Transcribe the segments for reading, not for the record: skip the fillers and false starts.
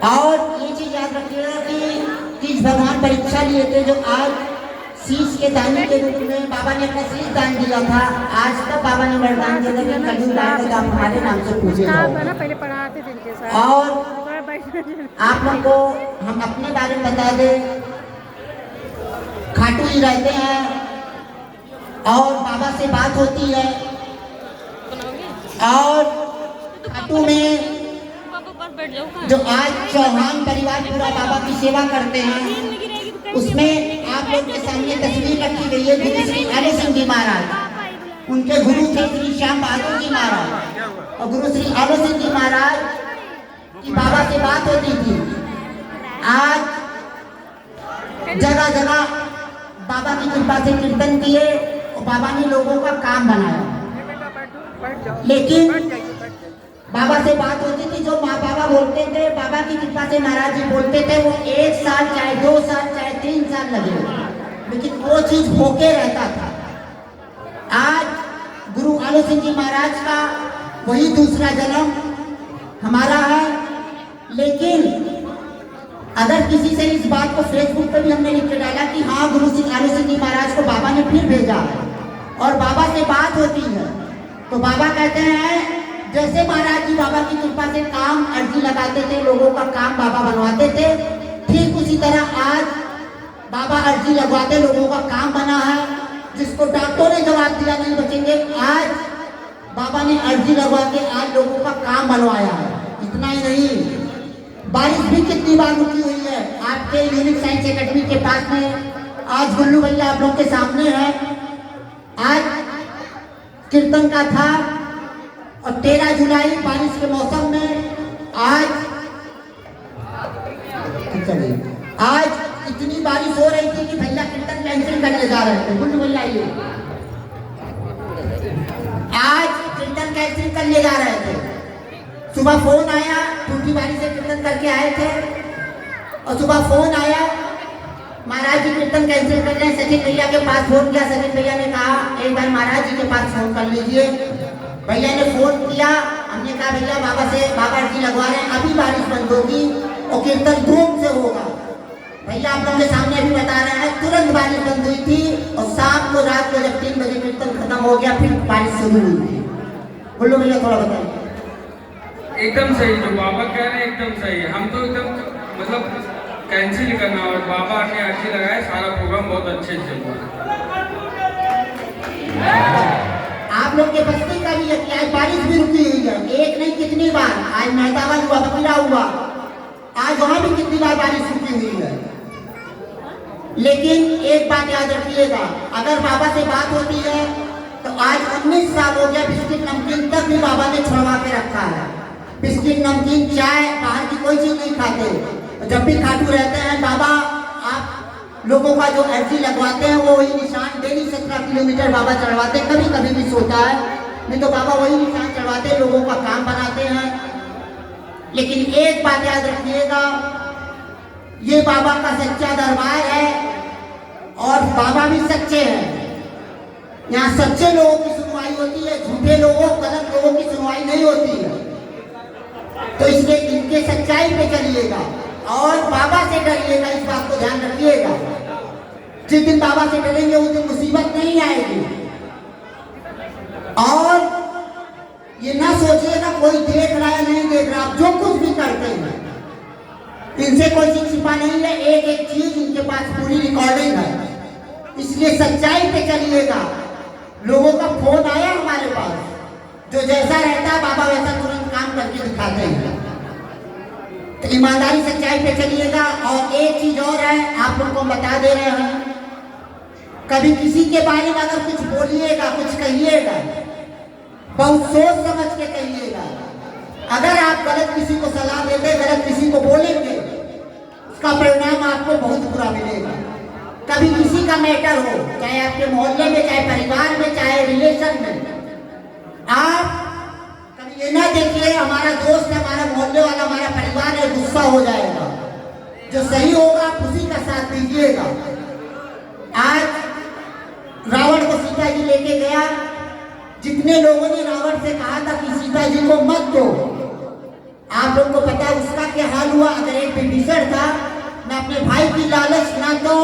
और ये चीज याद रखिएगा कि भगवान परीक्षा लिए थे, जो आज शीश के दाने के रूप में बाबा ने अपना शीश दान दिया था। आज तक बाबा ने वरदान दिया था कि कलयुग आएगा तो आप हमारे नाम से पूछे जाओगे। पहले पढ़ाते थे इनके साथ। और आप लोग को हम अपने बारे में बता दें, खाटू ही रहते हैं और बाबा से बात होती है, और खाटू में जो आज चौहान परिवार पूरा बाबा की सेवा करते हैं, उसमें आप लोग के सामने तस्वीर रखी गई है गुरु श्री आलो सिंह जी महाराज। उनके गुरु थे श्री श्याम बहादुर जी महाराज, और गुरु श्री आलो सिंह जी महाराज की बाबा से बात होती थी। आज जगह जगह बाबा की कृपा से कीर्तन किए और बाबा ने लोगों का काम बनाया। लेकिन बाबा से बात होती थी, जो माँ बाबा बोलते थे, बाबा की कृपा से महाराज जी बोलते थे, वो 1 साल चाहे 2 साल चाहे 3 साल लगे, लेकिन वो चीज होके रहता था। आज गुरु आलो सिंह जी महाराज का वही दूसरा जन्म हमारा है। लेकिन अगर किसी से इस बात को फेसबुक पे भी हमने लिख के डाला कि हाँ गुरु श्री आलो सिंह जी महाराज को बाबा ने फिर भेजा है और बाबा से बात होती है, तो बाबा कहते हैं जैसे महाराज जी बाबा की कृपा से काम अर्जी लगाते थे, लोगों का काम बाबा बनवाते थे, ठीक उसी तरह आज बाबा अर्जी लगवाते, लोगों का काम बना है। जिसको डॉक्टरों ने जवाब दिया नहीं बचेंगे, आज बाबा ने अर्जी लगवा के आज लोगों का काम बनवाया है। इतना ही नहीं, बारिश भी कितनी बार रुकी हुई है आपके यूनिक साइंस एकेडमी के पास में। आज गुल्लू भैया आप लोग के सामने है, आज कीर्तन का था और 13 जुलाई बारिश के मौसम में आज इतनी बारिश हो रही थी कि भैया कीर्तन कैंसिल करने जा रहे थे। गुल्लू भैया ये आज कीर्तन कैंसिल करने जा रहे थे। सुबह फोन आया, टूटी बारिश से कीर्तन करके आए थे और सुबह फोन आया महाराज जी कीर्तन कैंसिल कर रहे हैं। सचिन भैया के पास फोन किया, सचिन भैया ने कहा एक बार महाराज जी के पास फोन कर लीजिए। भैया ने फोन किया, हमने कहा भैया बाबा अर्जी लगवा रहे हैं, अभी बारिश बंद होगी और कीर्तन धूम से होगा। भैया आप लोगों के सामने अभी बता रहे हैं, तुरंत बारिश बंद हुई थी और शाम को रात को जब 3 बजे कीर्तन खत्म हो गया फिर बारिश शुरू हुई थी। बोलो भैया थोड़ा बताइए। एकदम सही, जो बाबा कह रहे हैं एकदम सही है। हम तो एकदम मतलब कैंसिल करना और बाबा ने अर्जी लगाया, सारा प्रोग्राम बहुत अच्छे से चल रहा है। आप लोग के बस्ती का भी है, आज बारिश भी रुकी हुई है, एक नहीं कितनी बार। आज मेहताबाद हुआ, बकरा हुआ, आज वहां भी कितनी बार बारिश रुकी हुई है। लेकिन एक बात याद रखिएगा, अगर बाबा से बात होती है तो आज 19 साल हो गया, बिस्किट नमकीन तक भी बाबा ने छुड़वा के रखा है। बिस्किट नमकीन चाय बाहर की कोई चीज नहीं खाते। जब भी खाटू रहते हैं बाबा, आप लोगों का जो अर्जी लगवाते हैं वो वही निशान डेली 17 किलोमीटर बाबा चढ़वाते हैं। कभी कभी भी सोता है, नहीं तो बाबा वही निशान चढ़वाते हैं, लोगों का काम बनाते हैं। लेकिन एक बात याद रखिएगा, ये बाबा का सच्चा दरबार है और बाबा भी सच्चे हैं। यहाँ सच्चे लोगों की सुनवाई होती है, झूठे लोगों गलत लोगों की सुनवाई नहीं होती है। तो इसलिए इनके सच्चाई पे चलिएगा और बाबा से डरिएगा, इस बात को ध्यान रखिएगा। जिस दिन बाबा से डरेंगे उस दिन मुसीबत नहीं आएगी। और ये ना सोचिएगा कोई देख रहा है नहीं देख रहा, आप जो कुछ भी करते हैं इनसे कोई चीज छिपा नहीं है, एक एक चीज इनके पास पूरी रिकॉर्डिंग है। इसलिए सच्चाई पे चलिएगा। लोगों का फोन आया हमारे पास, जो जैसा रहता है बाबा वैसा तुरंत काम करके दिखाते हैं। तो ईमानदारी सच्चाई पे चलिएगा। और एक चीज और है, आप लोगों को बता दे रहे हैं, कभी किसी के बारे में अगर कुछ बोलिएगा, कुछ कहिएगा, बहुत सोच समझ के कहिएगा। अगर आप गलत किसी को सलाह देते, गलत किसी को बोलेंगे, उसका परिणाम आपको बहुत बुरा मिलेगा। कभी किसी का मैटर हो, चाहे आपके मोहल्ले में, चाहे परिवार में, चाहे रिलेशन में, आप कभी ये ना देखिए हमारा दोस्त है, हमारा मोहल्ले वाला, हमारा परिवार है, गुस्सा हो जाएगा। जो सही होगा आप उसी का साथ दीजिएगा। आज रावण को सीता जी लेके गया, जितने लोगों ने रावण से कहा था कि सीता जी को मत दो, आप लोग को पता है उसका क्या हाल हुआ। अगर एक विभीषण था, ना अपने भाई की लालच, ना तो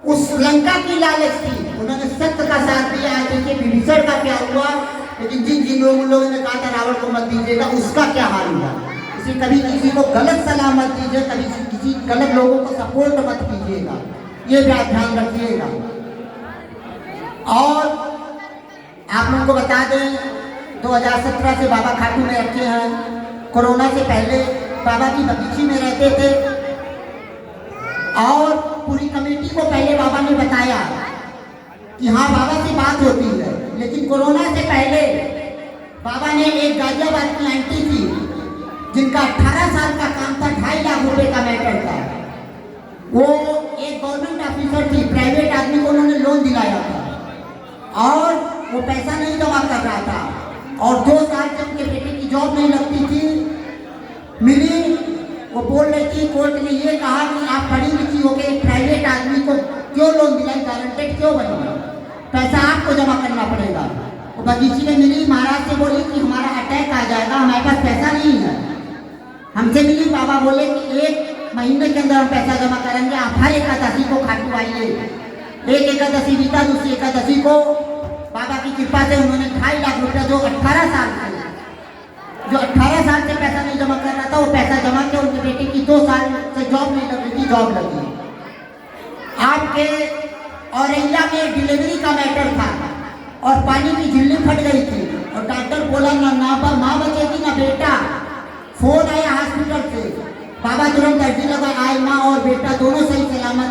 उस लंका की लालच थी, उन्होंने सत्य का साथ दिया। आज देखिए विभीषण का क्या हुआ। लेकिन जिन जिन लोगों ने कहा था रावण को मत दीजिएगा, उसका क्या हाल हुआ। इसी कभी किसी को गलत सलाह मत दीजिए, कभी किसी गलत लोगों को सपोर्ट मत कीजिएगा, ये भी आप ध्यान रखिएगा। और आप लोगों को बता दें 2017 से बाबा खाटू में रखे हैं। कोरोना से पहले बाबा की बगीची में रहते थे और पूरी कमेटी को पहले बाबा ने बताया कि हाँ बाबा से बात होती है। लेकिन कोरोना से पहले बाबा ने एक गाजियाबाद की आंटी थी जिनका 18 साल का काम था, 2.5 लाख रुपए का मैटर था। वो एक गवर्नमेंट ऑफिसर थी, प्राइवेट आदमी को उन्होंने लोन दिलाया था और वो पैसा नहीं जमा कर रहा था। और 2 साल से उनके बेटे की जॉब नहीं लगती थी, मिली। वो बोल रही थी, कोर्ट ने ये कहा कि आप पढ़ी लिखी हो गए, प्राइवेट आदमी को क्यों लोन दिलाई, गारंटेड क्यों बनेगा, पैसा आपको जमा करना पड़ेगा। वो बगीची में मिली, महाराज से बोली कि हमारा अटैक आ जाएगा, हमारे पास पैसा नहीं है। हमसे मिली, बाबा बोले कि 1 महीने के अंदर हम पैसा जमा करेंगे, आप हर एकादशी को खाटू आइए। एक एकादशी बीता, दूसरी एकादशी को बाबा की कृपा से उन्होंने 2.5 लाख रुपया, जो 18 साल से पैसा नहीं जमा कर रहा था, वो पैसा जमा के उनके बेटे की 2 साल से जॉब नहीं लग रही थी, जॉब लगी। आपके औरैया में डिलीवरी का मैटर था और पानी की झिल्ली फट गई थी और डॉक्टर बोला ना माँ बचेगी ना बेटा। फोन आया हॉस्पिटल से, बाबा तुरंत अर्जी लगा, आए माँ और बेटा दोनों सही सलामत